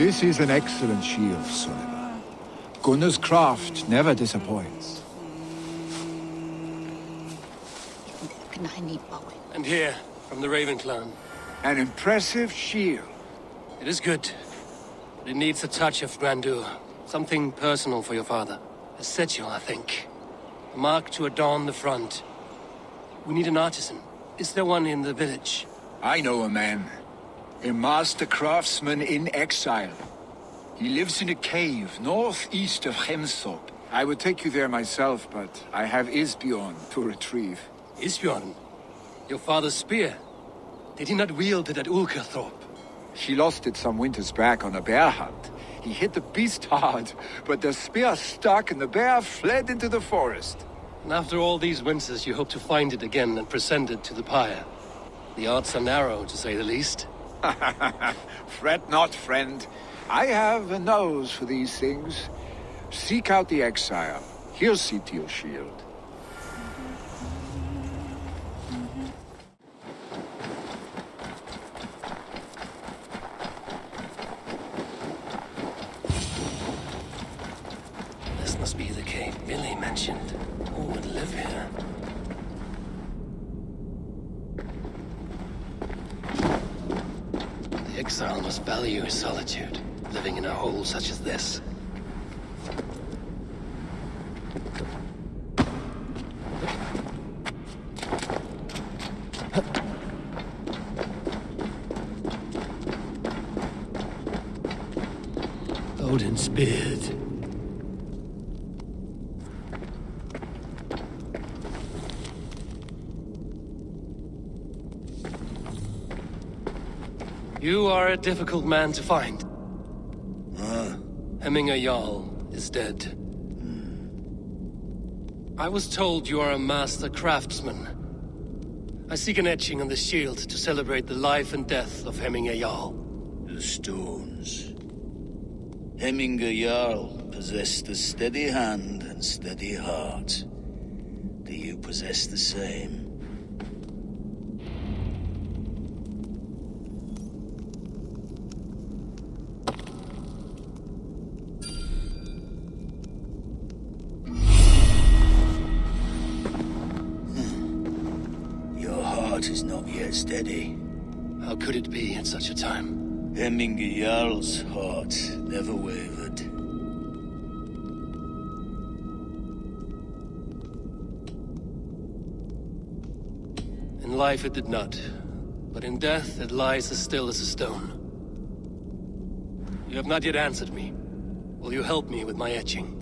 This is an excellent shield, Sullivan. Gunnar's craft never disappoints. And here, from the Raven clan. An impressive shield. It is good, but it needs a touch of grandeur. Something personal for your father. A sigil, I think. A mark to adorn the front. We need an artisan. Is there one in the village? I know a man. A master craftsman in exile. He lives in a cave northeast of Hemthorpe. I would take you there myself, but I have Isbjorn to retrieve. Isbjorn? Your father's spear? Did he not wield it at Ulkerthorpe? He lost it some winters back on a bear hunt. He hit the beast hard, but the spear stuck and the bear fled into the forest. And after all these winters, you hope to find it again and present it to the pyre. The odds are narrow, to say the least. Fret not, friend. I have a nose for these things. Seek out the exile. He'll see to your shield. This must be the cave Billy mentioned. Who would live here? The exile must value his solitude, living in a hole such as this. Odin's beard. You are a difficult man to find. Hemminger Jarl is dead. I was told you are a master craftsman. I seek an etching on the shield to celebrate the life and death of Hemminger Jarl. The stones. Hemminger Jarl possessed a steady hand and steady heart. Do you possess the same? Is not yet steady. How could it be at such a time? Hemminger Jarl's heart never wavered. In life it did not, but in death it lies as still as a stone. You have not yet answered me. Will you help me with my etching?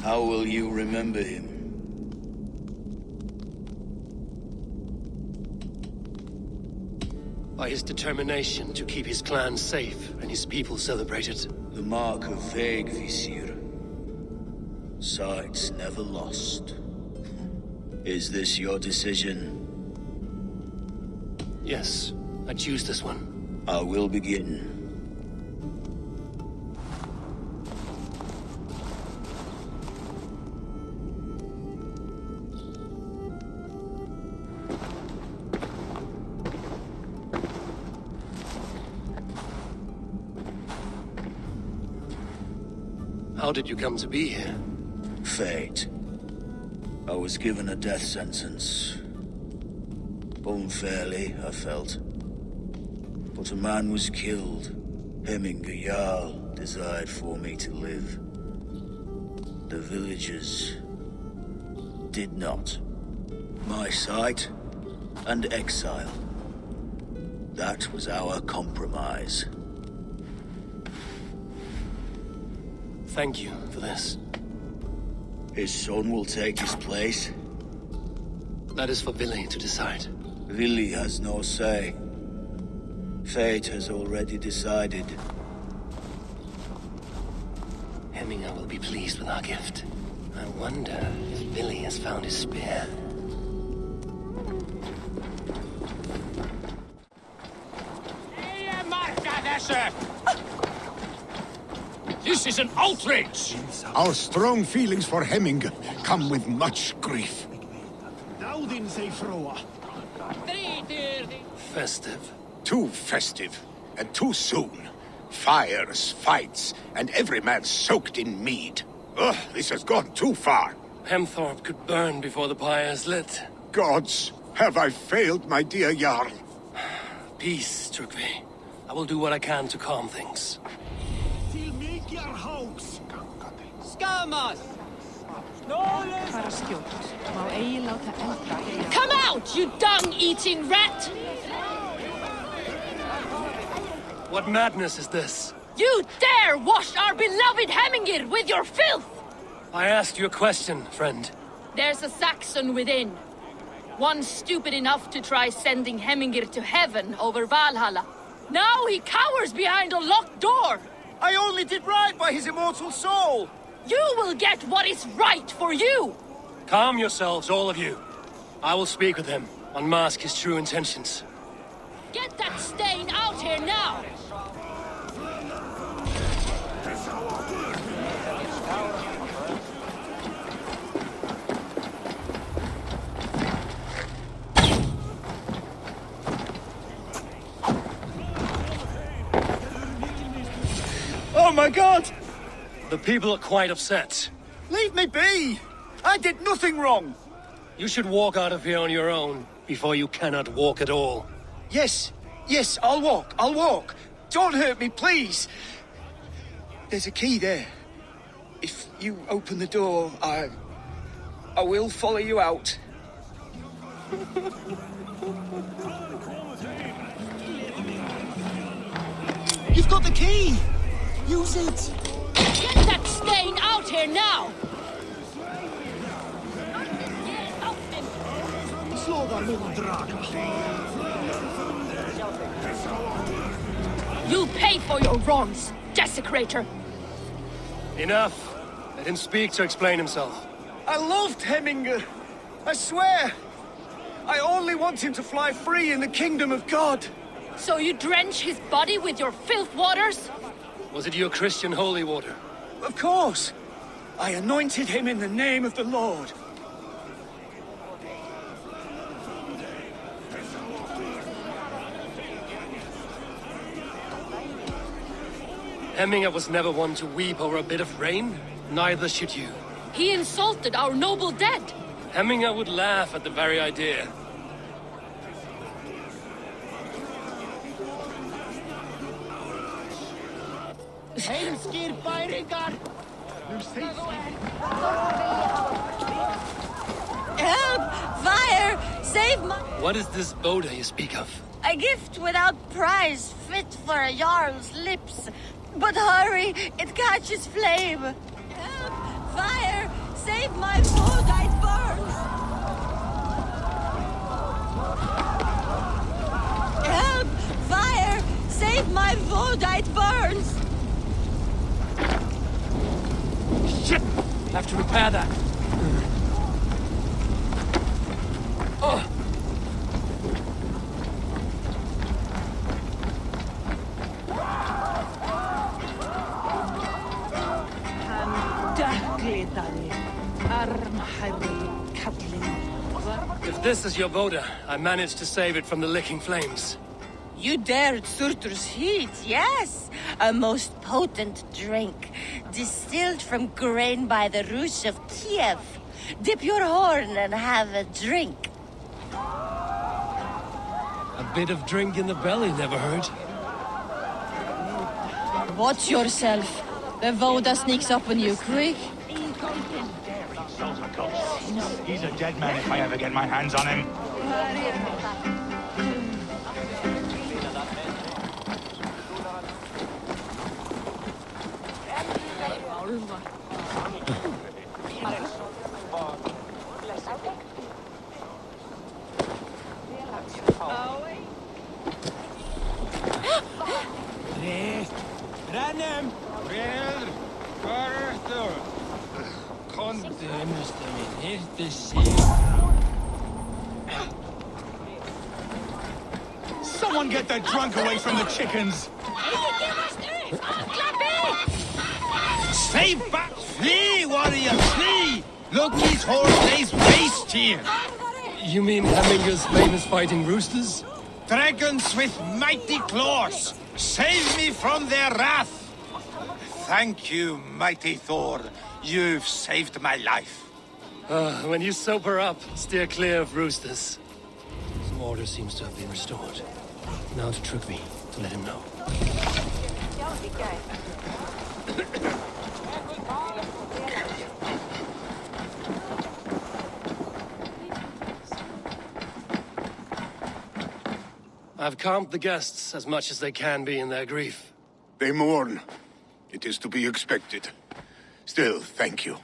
How will you remember him? By his determination to keep his clan safe and his people celebrated. The mark of Vegvisir. Sights never lost. Is this your decision? Yes, I choose this one. I will begin. How did you come to be here? Fate. I was given a death sentence. Unfairly, I felt. But a man was killed. Hemminger Jarl desired for me to live. The villagers did not. My sight and exile. That was our compromise. Thank you for this. His son will take his place. That is for Billy to decide. Billy has no say. Fate has already decided. Hemminger will be pleased with our gift. I wonder if Billy has found his spear. This is an outrage! Our strong feelings for Hemming come with much grief. Festive. Too festive, and too soon. Fires, fights, and every man soaked in mead. Ugh, this has gone too far. Hemthorpe could burn before the pyre is lit. Gods, have I failed my dear Jarl? Peace, Trygve. I will do what I can to calm things. Come out, you dung-eating rat! What madness is this? You dare wash our beloved Hemmingr with your filth! I asked you a question, friend. There's a Saxon within. One stupid enough to try sending Hemmingr to heaven over Valhalla. Now he cowers behind a locked door! I only did right by his immortal soul! You will get what is right for you! Calm yourselves, all of you. I will speak with him, unmask his true intentions. Get that stain out here now! Oh my god! The people are quite upset. Leave me be! I did nothing wrong! You should walk out of here on your own, before you cannot walk at all. Yes, I'll walk. Don't hurt me, please. There's a key there. If you open the door, I will follow you out. You've got the key! Use it! Get that stain out here now! You pay for your wrongs, desecrator! Enough. Let him speak to explain himself. I loved Hemmingr. I swear. I only want him to fly free in the kingdom of God. So you drench his body with your filth waters? Was it your Christian holy water? Of course. I anointed him in the name of the Lord. Hemminger was never one to weep over a bit of rain. Neither should you. He insulted our noble dead. Hemminger would laugh at the very idea. Help! Fire! Save my... What is this Boda you speak of? A gift without price, fit for a Jarl's lips. But hurry, it catches flame. Help! Fire! Save my food, it burns! Help! Fire! Save my food, it burns! Shit! Have to repair that. Oh! If this is your Boda, I managed to save it from the licking flames. You dared Surtur's heat, yes. A most potent drink, distilled from grain by the Rus of Kiev. Dip your horn and have a drink. A bit of drink in the belly never hurt. Watch yourself. The Voda sneaks up on you quick. He's a dead man if I ever get my hands on him. Someone get that drunk away from the chickens! Flee back! Flee, warrior, flee! Look, his horse lays waste here! You mean Hemminger's famous fighting roosters? Dragons with mighty claws! Save me from their wrath! Thank you, mighty Thor. You've saved my life. When you sober up, steer clear of roosters. Some order seems to have been restored. Now to Trugvi, to let him know. I've calmed the guests as much as they can be in their grief. They mourn. It is to be expected. Still, thank you.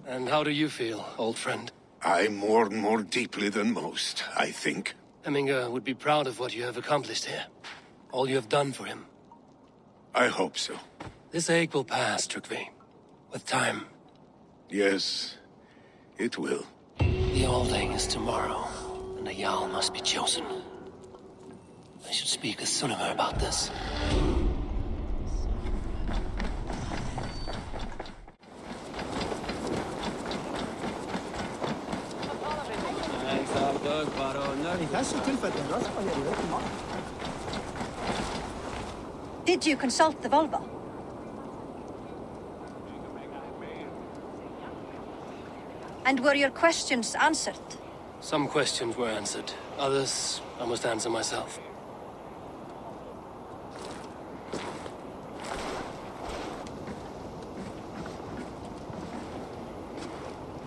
And how do you feel, old friend? I mourn more deeply than most, I think. Hemminger would be proud of what you have accomplished here. All you have done for him. I hope so. This ache will pass, Trugvi. With time. Yes, it will. The Alding is tomorrow, and a Jarl must be chosen. I should speak with Sunnema about this. Did you consult the Volva? And were your questions answered? Some questions were answered. Others, I must answer myself.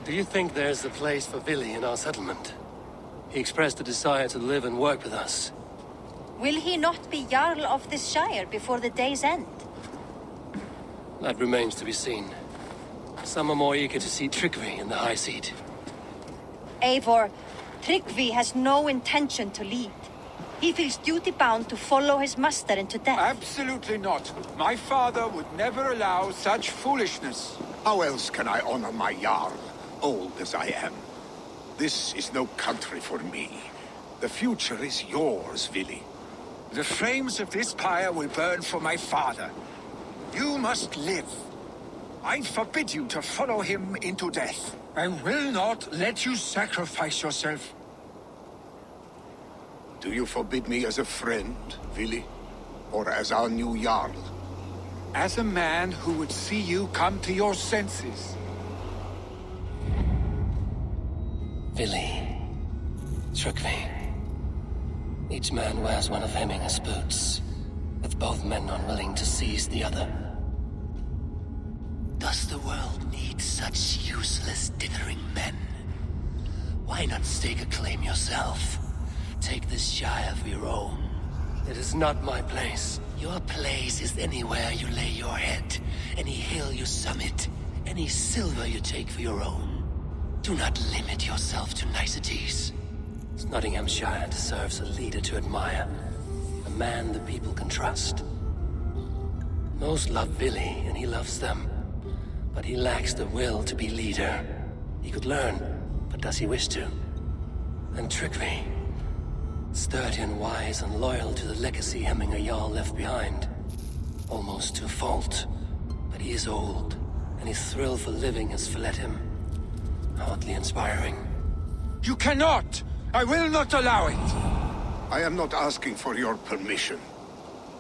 Do you think there's a place for Vili in our settlement? He expressed a desire to live and work with us. Will he not be Jarl of this shire before the day's end? That remains to be seen. Some are more eager to see Trygvi in the high seat. Eivor, Tryggvi has no intention to lead. He feels duty-bound to follow his master into death. Absolutely not. My father would never allow such foolishness. How else can I honor my Jarl, old as I am? This is no country for me. The future is yours, Vili. The flames of this pyre will burn for my father. You must live. I forbid you to follow him into death. I will not let you sacrifice yourself. Do you forbid me as a friend, Vili? Or as our new Jarl? As a man who would see you come to your senses. Vili. Trygvi. Each man wears one of Hemminger's boots, with both men unwilling to seize the other. Does the world need such useless, dithering men? Why not stake a claim yourself? Take this shire for your own. It is not my place. Your place is anywhere you lay your head, any hill you summit, any silver you take for your own. Do not limit yourself to niceties. Nottinghamshire deserves a leader to admire, a man the people can trust. Most love Vili, and he loves them, but he lacks the will to be leader. He could learn, but does he wish to? And Trygvi, sturdy and wise and loyal to the legacy Hemminger Jarl left behind, almost to a fault. But he is old, and his thrill for living has fled him. Hardly inspiring. You cannot! I will not allow it! I am not asking for your permission.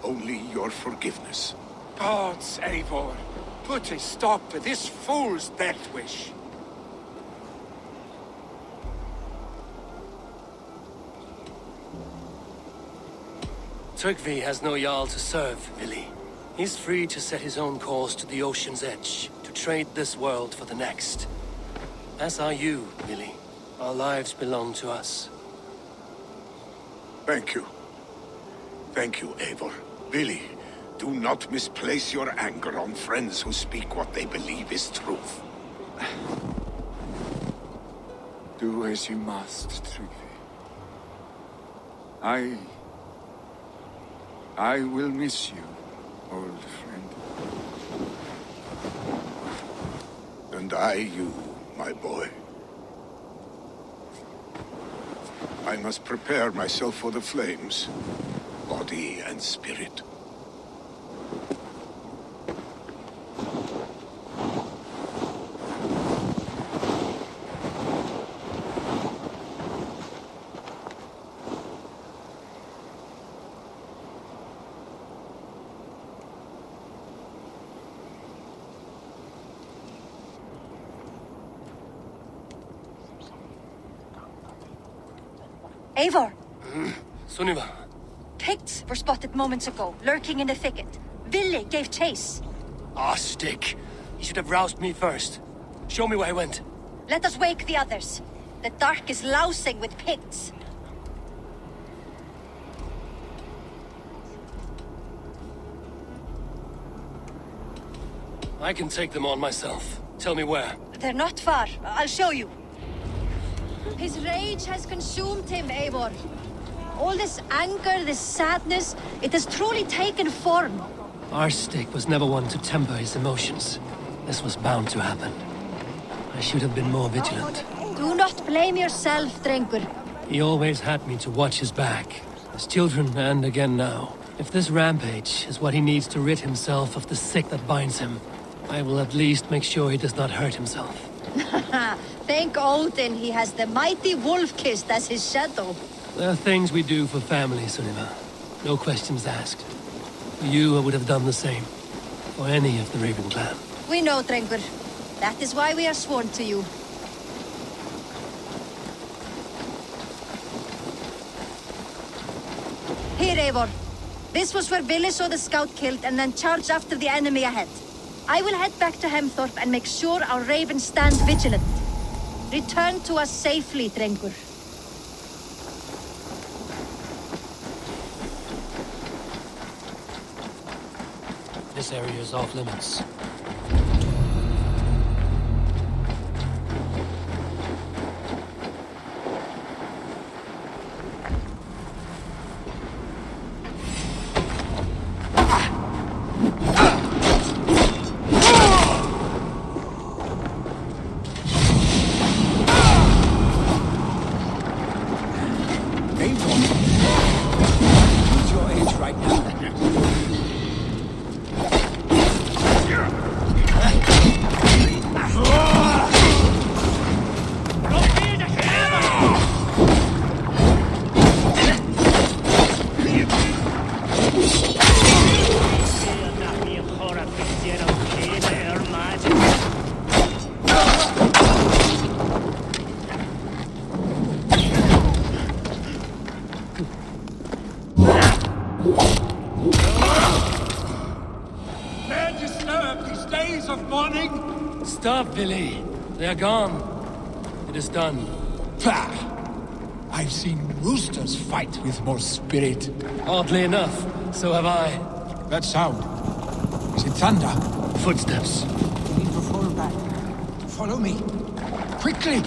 Only your forgiveness. Gods, Eivor, put a stop to this fool's death wish. Trygvi has no Jarl to serve, Vili. He's free to set his own course to the ocean's edge, to trade this world for the next. As are you, Vili. Our lives belong to us. Thank you. Thank you, Eivor. Vili, do not misplace your anger on friends who speak what they believe is truth. Do as you must, Trygvi. I will miss you, old friend. And I you, my boy. I must prepare myself for the flames, body and spirit. Eivor, Sunniva, Picts were spotted moments ago, lurking in the thicket. Vili gave chase. ah, stick. You should have roused me first. Show me where he went. Let us wake the others. The dark is lousing with Picts. I can take them on myself. Tell me where. They're not far. I'll show you. His rage has consumed him, Eivor. All this anger, this sadness, it has truly taken form. Our stick was never one to temper his emotions. This was bound to happen. I should have been more vigilant. Do not blame yourself, Drengur. He always had me to watch his back. As children, and again now. If this rampage is what he needs to rid himself of the sick that binds him, I will at least make sure he does not hurt himself. Thank Odin he has the mighty Wolf-Kissed as his shadow. There are things we do for family, Sunniva. No questions asked. For you, I would have done the same. For any of the Raven clan. We know, Drengur. That is why we are sworn to you. Here, Eivor. This was where Vili saw the scout killed and then charged after the enemy ahead. I will head back to Hemthorpe and make sure our ravens stand vigilant. Return to us safely, Drengur. This area is off limits. Who's your age right now? Stop, Vili. They are gone. It is done. Pah! I've seen roosters fight with more spirit. Oddly enough, so have I. That sound. Is it thunder? Footsteps. We need to fall back. Follow me. Quickly!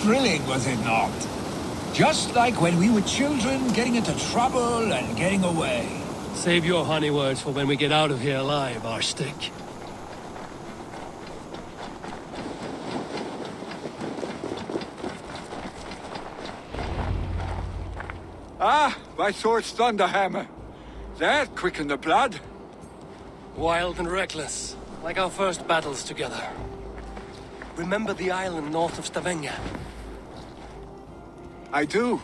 Thrilling, was it not? Just like when we were children, getting into trouble and getting away. Save your honey words for when we get out of here alive, Arstick. Ah, my sword's thunderhammer. That quickened the blood. Wild and reckless, like our first battles together. Remember the island north of Stavanger? I do.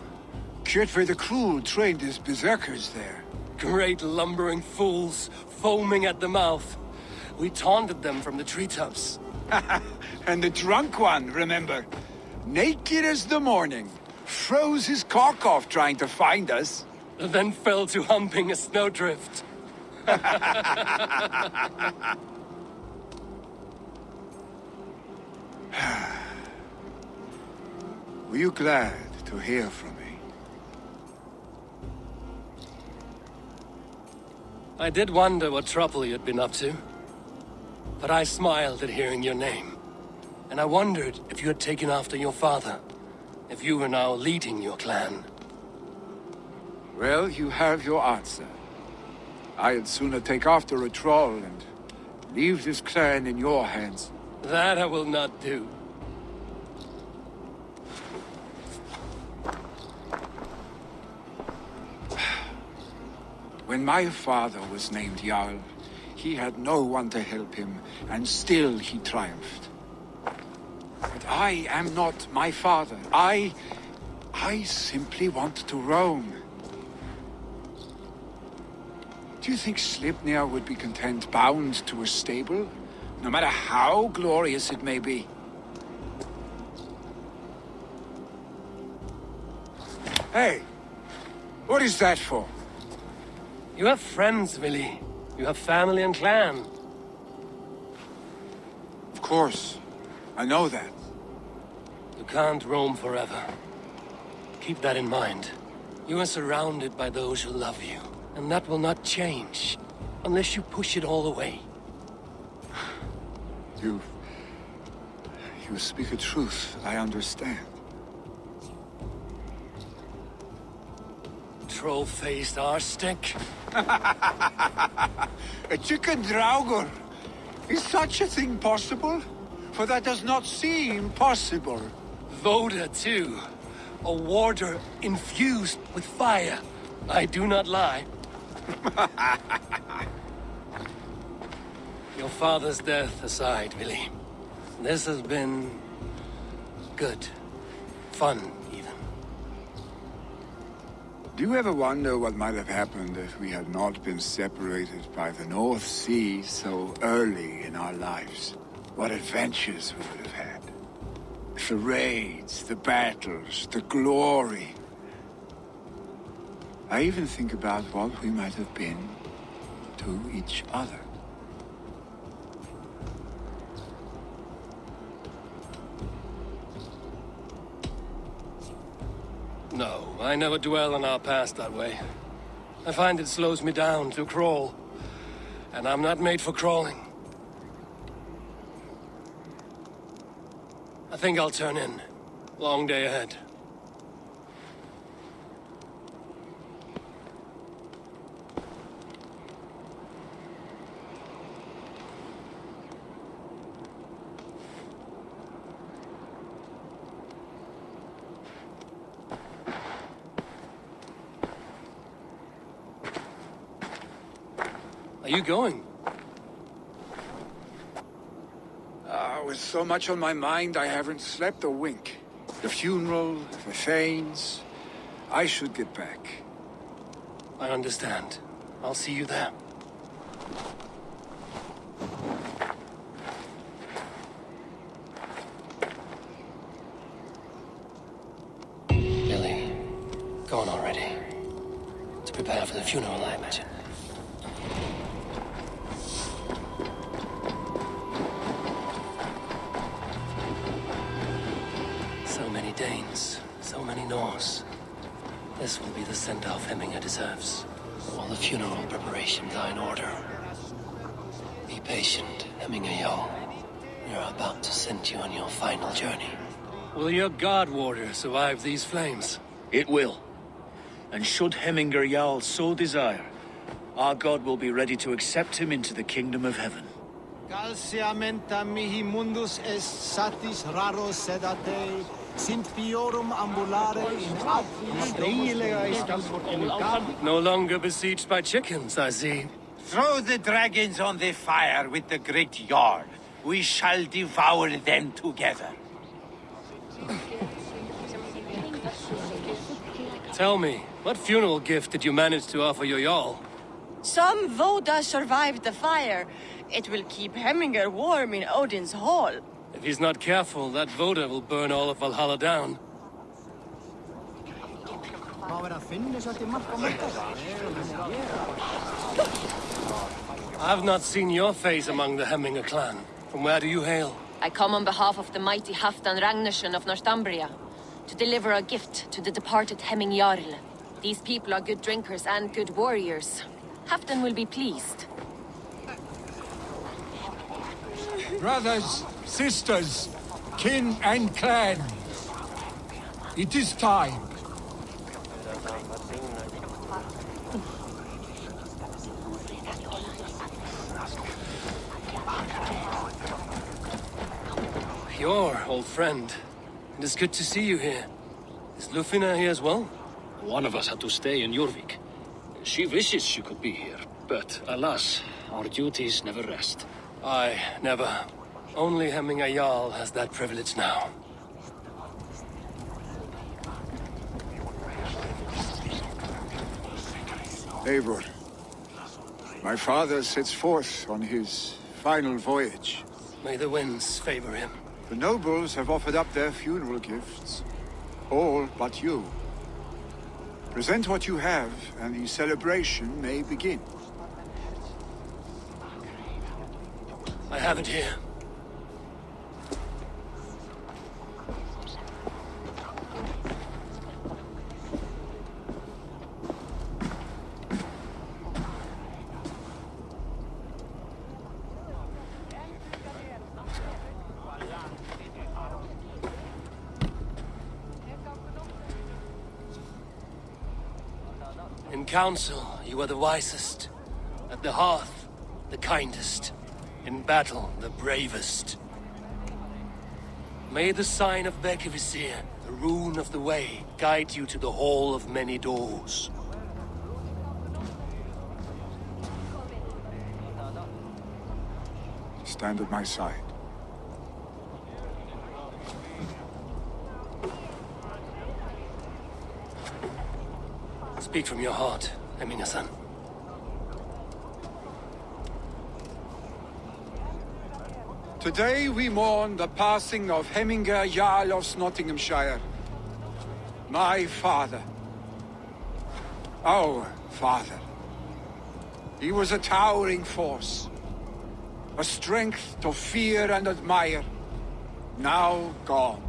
Kjotve the Cruel trained his berserkers there. Great lumbering fools, foaming at the mouth. We taunted them from the treetops. And the drunk one, remember? Naked as the morning. Froze his cock off trying to find us. Then fell to humping a snowdrift. Were you glad to hear from me? I did wonder what trouble you'd been up to. But I smiled at hearing your name. And I wondered if you had taken after your father. If you were now leading your clan. Well, you have your answer. I'd sooner take after a troll and leave this clan in your hands. That I will not do. When my father was named Jarl, he had no one to help him, and still he triumphed. But I am not my father. I simply want to roam. Do you think Sleipnir would be content bound to a stable, no matter how glorious it may be? Hey, what is that for? You have friends, Willy. You have family and clan. Of course. I know that. You can't roam forever. Keep that in mind. You are surrounded by those who love you. And that will not change. Unless you push it all away. You speak a truth. I understand. Troll-faced Arstick. A chicken draugur. Is such a thing possible? For that does not seem possible. Voda, too. A warder infused with fire. I do not lie. Your father's death aside, Willy. This has been... good. Fun, even. Do you ever wonder what might have happened if we had not been separated by the North Sea so early in our lives? What adventures we would have had. The raids, the battles, the glory. I even think about what we might have been to each other. No, I never dwell on our past that way. I find it slows me down to crawl. And I'm not made for crawling. I think I'll turn in. Long day ahead. Are you going? With so much on my mind, I haven't slept a wink. The funeral, the Thanes. I should get back. I understand. I'll see you there. Billy, gone already. To prepare for the funeral, I imagine. So many Danes, so many Norse. This will be the send-off Hemminger deserves. All the funeral preparations are in order. Be patient, Hemminger Jarl. We are about to send you on your final journey. Will your god warder survive these flames? It will. And should Hemminger Jarl so desire, our god will be ready to accept him into the kingdom of heaven. Calciamenta mihi mundus est satis raro sedate, sint fiorum ambulare in No longer besieged by chickens, I see. Throw the dragons on the fire with the great Jarl. We shall devour them together. Tell me, what funeral gift did you manage to offer your Jarl? Some Voda survived the fire. It will keep Hemminger warm in Odin's hall. If he's not careful, that Voda will burn all of Valhalla down. I've not seen your face among the Hemminger clan. From where do you hail? I come on behalf of the mighty Halfdan Ragnarsson of Northumbria to deliver a gift to the departed Hemming Jarl. These people are good drinkers and good warriors. Halfdan will be pleased. Brothers, sisters, kin and clan, it is time. Your old friend. It is good to see you here. Is Lufina here as well? One of us had to stay in Jorvik. She wishes she could be here, but alas, our duties never rest. Aye, never. Only Hemminger Jarl has that privilege now. Eivor, my father sets forth on his final voyage. May the winds favor him. The nobles have offered up their funeral gifts. All but you. Present what you have, and the celebration may begin. I have it here. In council, you are the wisest. At the hearth, the kindest. In battle, the bravest. May the sign of Bekivisir, the rune of the way, guide you to the Hall of Many Doors. Stand at my side. Speak from your heart, Hemminger-san. Today we mourn the passing of Hemminger Jarl of Nottinghamshire. My father. Our father. He was a towering force. A strength to fear and admire. Now gone.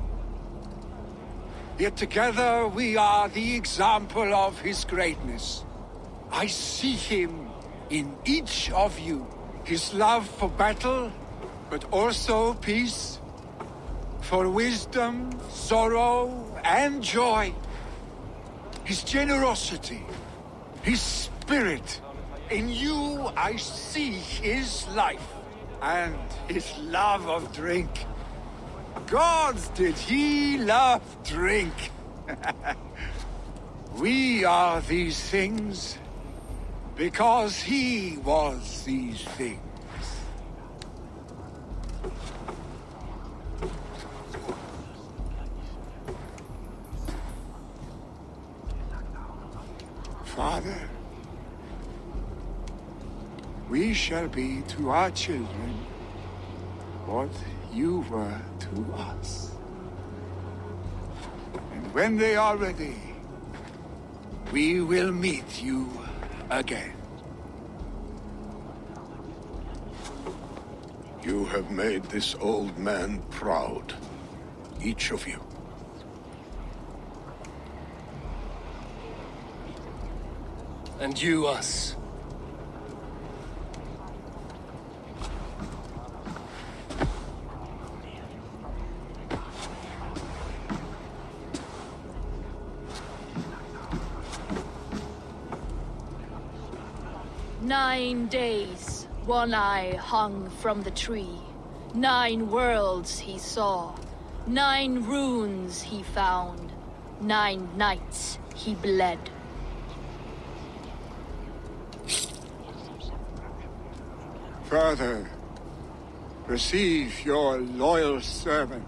Yet together we are the example of his greatness. I see him in each of you. His love for battle, but also peace. For wisdom, sorrow, and joy. His generosity, his spirit. In you I see his life, and his love of drink. Gods, did he love drink! We are these things because he was these things. Father, we shall be to our children what you were to us. And when they are ready, we will meet you again. You have made this old man proud. Each of you. And you us. 9 days, One Eye hung from the tree. 9 worlds he saw. 9 runes he found. 9 nights he bled. Father, receive your loyal servant.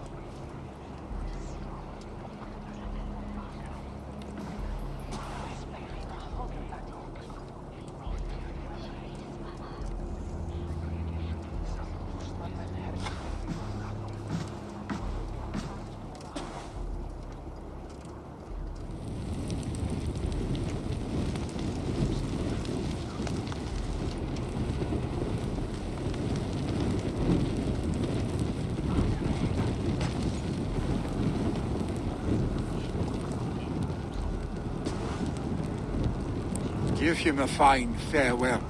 Give him a fine farewell.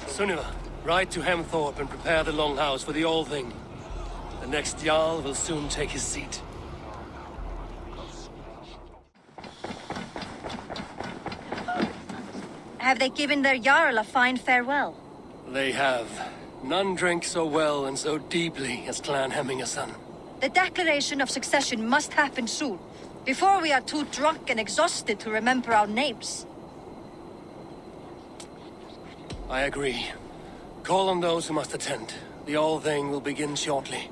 Sunniva, ride to Hemthorpe and prepare the Longhouse for the All-Thing. The next Jarl will soon take his seat. Have they given their Jarl a fine farewell? They have. None drank so well and so deeply as Clan Hemmingerson. The declaration of succession must happen soon, before we are too drunk and exhausted to remember our names. I agree. Call on those who must attend. The All-Thing will begin shortly.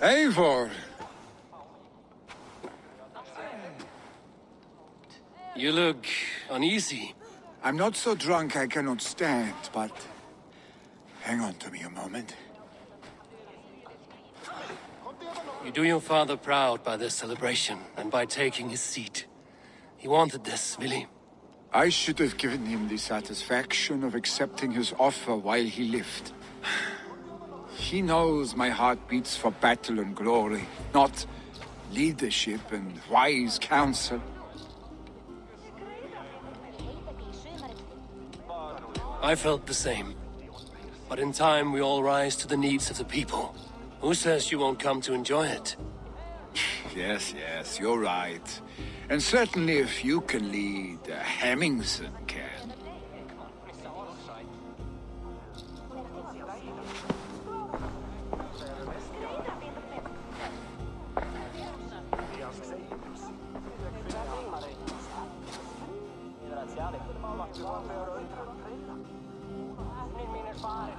Eivor! You look uneasy. I'm not so drunk I cannot stand, but... hang on to me a moment. You do your father proud by this celebration, and by taking his seat. He wanted this, Willie. I should have given him the satisfaction of accepting his offer while he lived. He knows my heart beats for battle and glory, not leadership and wise counsel. I felt the same. But in time, we all rise to the needs of the people. Who says you won't come to enjoy it? Yes, you're right. And certainly if you can lead, Hemmingson can.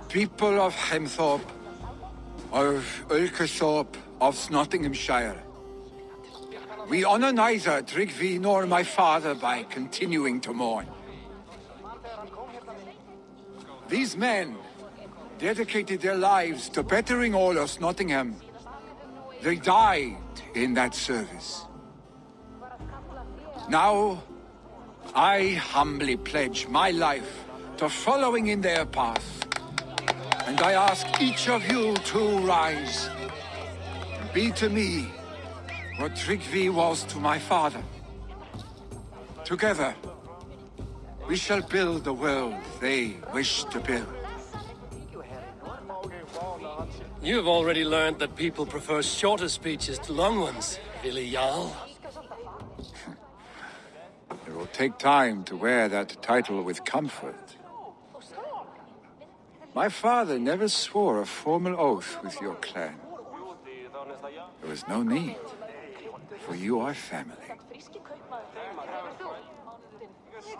People of Hemthorpe, of Ulkerthorpe, of Nottinghamshire. We honor neither Tryggvi nor my father by continuing to mourn. These men dedicated their lives to bettering all of Nottingham. They died in that service. Now, I humbly pledge my life to following in their path. And I ask each of you to rise. Be to me what Tryggvi was to my father. Together, we shall build the world they wish to build. You've already learned that people prefer shorter speeches to long ones, Willie Jarl. It will take time to wear that title with comfort. My father never swore a formal oath with your clan. There was no need, for you are family.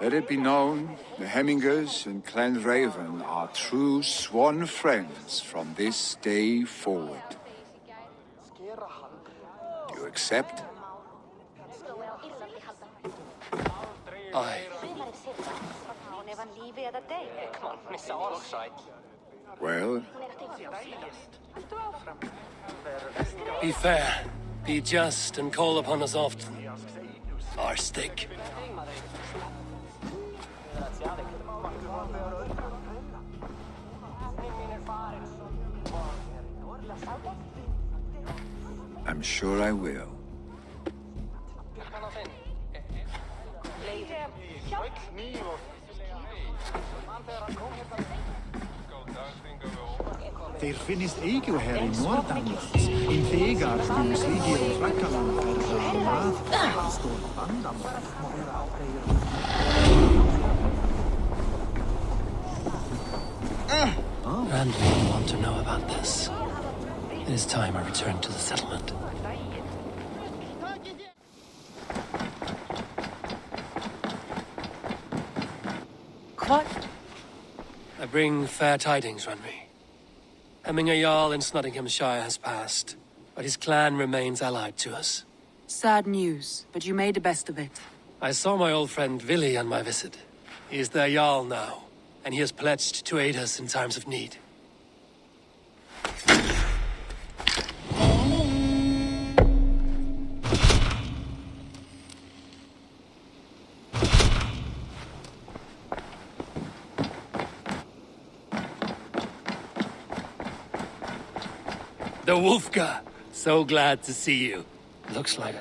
Let it be known, the Hemmingers and Clan Raven are true sworn friends from this day forward. Do you accept? Aye. Well? Be fair, be just, and call upon us often. Our stick. I'm sure I will. Þeir finnist eigu her í Norðanlands. Í þegar snús lígir og frakkaland verða mað stór bandamál. Rand will want to know about this. It is time I return to the settlement. What? I bring fair tidings, Runry. Hemminger Jarl in Snottinghamshire has passed, but his clan remains allied to us. Sad news, but you made the best of it. I saw my old friend Vili on my visit. He is their Jarl now, and he has pledged to aid us in times of need. The Wolfgar! So glad to see you. Looks like